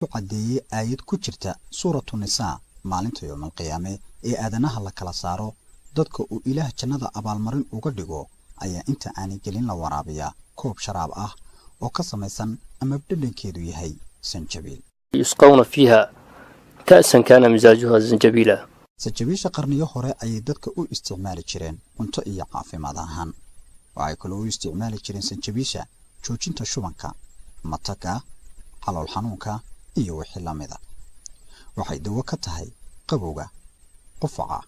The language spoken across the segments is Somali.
cadeeyay aayad ku jirta suuratu nisaa maalinta yawmal qiyaame ee aadanaha la kala saaro dadka uu ilaah jannada abaalmarin uga dhigo ayaa inta aanay gelin la waraabiya koob sharaab ah oo ka samaysan ama dhadhankeedu yahay sanjabiil يسقون فيها كأسا كان مزاجها زنجبيلا sanjabiisha qarniyo hore ayay dadka u isticmaali jireen cunto iyo caafimaad ahaan waxay kaloo u isticmaali jireen sanjabiisha joojinta shubanka mataka xalool xanuunka iyo wixii la mid ah waxay dawo ka tahay qabowga qufaca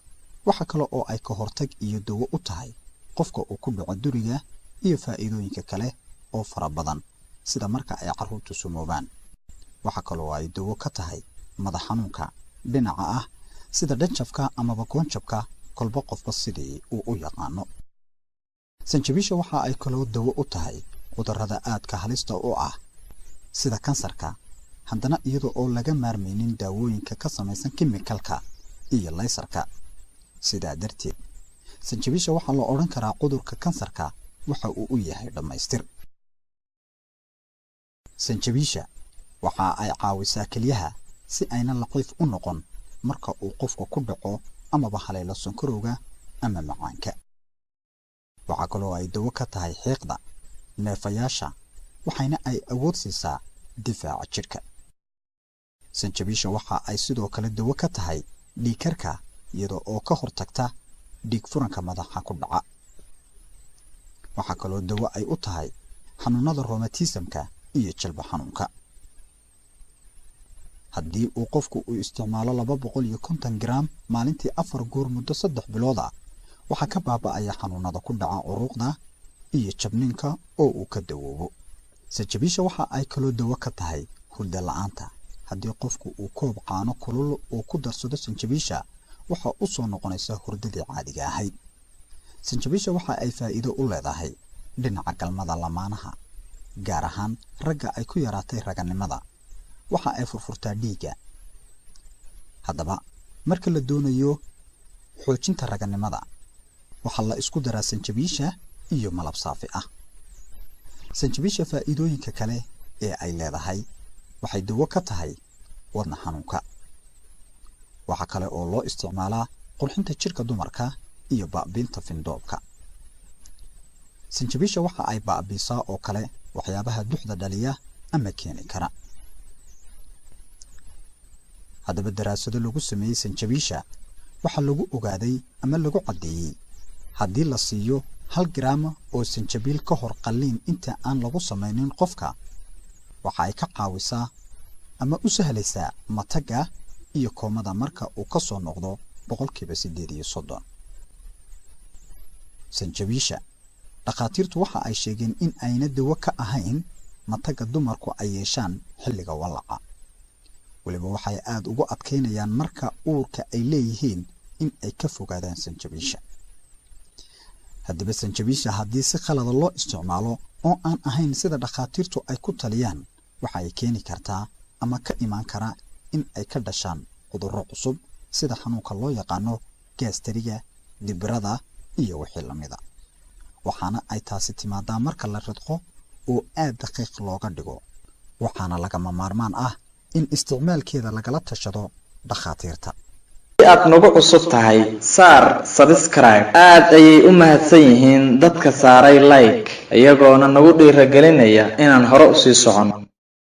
waxa kale oo ay ka hortag iyo dawo u tahay qofka uu ku dhaco duriga iyo faa'iidooyinka kale oo fara badan sida marka ay carruurtu sumoobaan waxa kale oo ay dawo ka tahay madax xanuunka dhinaca ah sida dhanjafka ama goonjabka kolba qofba sidii uu u yaqaano sanjabiisha waxa ay kaloo dawo u tahay cudurrada aadka halista u ah sida kansarka haddana iyadoo oo laga maarmaynin daawooyinka ka samaysan kimikalka iyo laysarka sidaa darteed sanjabiisha waxaa loo odhan karaa cudurka kansarka waxa uu u yahay dhammaystir sanjabiisha waxa ay caawisaa kelyaha si ayna laqiif u noqon marka uu qofku ku dhaco amaba haleelo sonkorowga ama macaanka waxa kaloo ay dawo ka tahay xiiqda neefayaasha waxayna ay awood siisaa difaaca jidhka sanjabiisha waxa ay sidoo kale dawo ka tahay dhiigkarka iyadoo oo ka hortagta dhiig furanka madaxa ku dhaca waxa kaloo dawo ay u tahay xanuunada rheumatismka iyo jilba xanuunka haddii uu qofku u isticmaalo 250 gram maalintii 4 goor muddo 3 bilood ah waxa ka baaba'aya xanuunada ku dhaca uruqda iyo jabninka oo uu ka dawoobo sanjabiisha waxa ay kaloo dawo ka tahay hurdo la'aanta haddii qofku uu koob caano kulul oo ku darsado sanjabiisha waxa uu soo noqonaysa hurdadii caadiga ahayd sanjabiisha waxa ay faa'iido u leedahay dhinaca galmada lamaanaha gaar ahaan ragga ay ku yaraatay raganimada waxa ay furfurtaa dhiiga haddaba marka la doonayo xoojinta raganimada waxa la isku daraa sanjabiisha iyo malab saafi ah sanjabiisha faa'iidooyinka kale ee ay leedahay waxay dawo ka tahay wadna xanuunka waxa kale oo loo isticmaalaa qurxinta jirka dumarka iyo baabiinta findoobka sanjabiisha waxa ay baabiisaa oo kale waxyaabaha duxda dhaliya ama keeni kara haddaba daraasado lagu sameeyay sanjabiisha waxa lagu ogaaday ama lagu cadeeyay haddii la siiyo 1 gram oo sanjabiil ka hor qalliin inta aan lagu sameeynin qofka waxa ay ka caawisaa ama u sahlaysaa mataga iyo koomada marka uu ka soo noqdo 8% sanjabiisha dhaqaatiirtu waxa ay sheegeen in ayna dawo ka ahayn mataga dumarku ay yeeshaan xilliga walaca waliba waxay aad ugu adkeynayaan marka uurka ay leeyihiin in ay ka fogaadaan sanjabiisha haddaba sanjabiisha haddii si khalad loo isticmaalo oo aan ahayn sida dhaqaatiirtu ay ku taliyaan waxa ay keeni kartaa ama ka iman kara in ay ka dhashaan cudurro cusub sida xanuunka loo yaqaano gaasteriga dibirada iyo wixii la mid ah waxaana ay taasi timaadaa marka la ridqo oo aad daqiiq looga dhigo waxaana lagama maarmaan ah in isticmaalkeeda lagala tashado dhaqaatiirta aad nagu cusub tahay saar subscribe aad ayay u mahadsan yihiin dadka saaray like iyagoona nagu dhiirigelinaya inaan hore u sii socono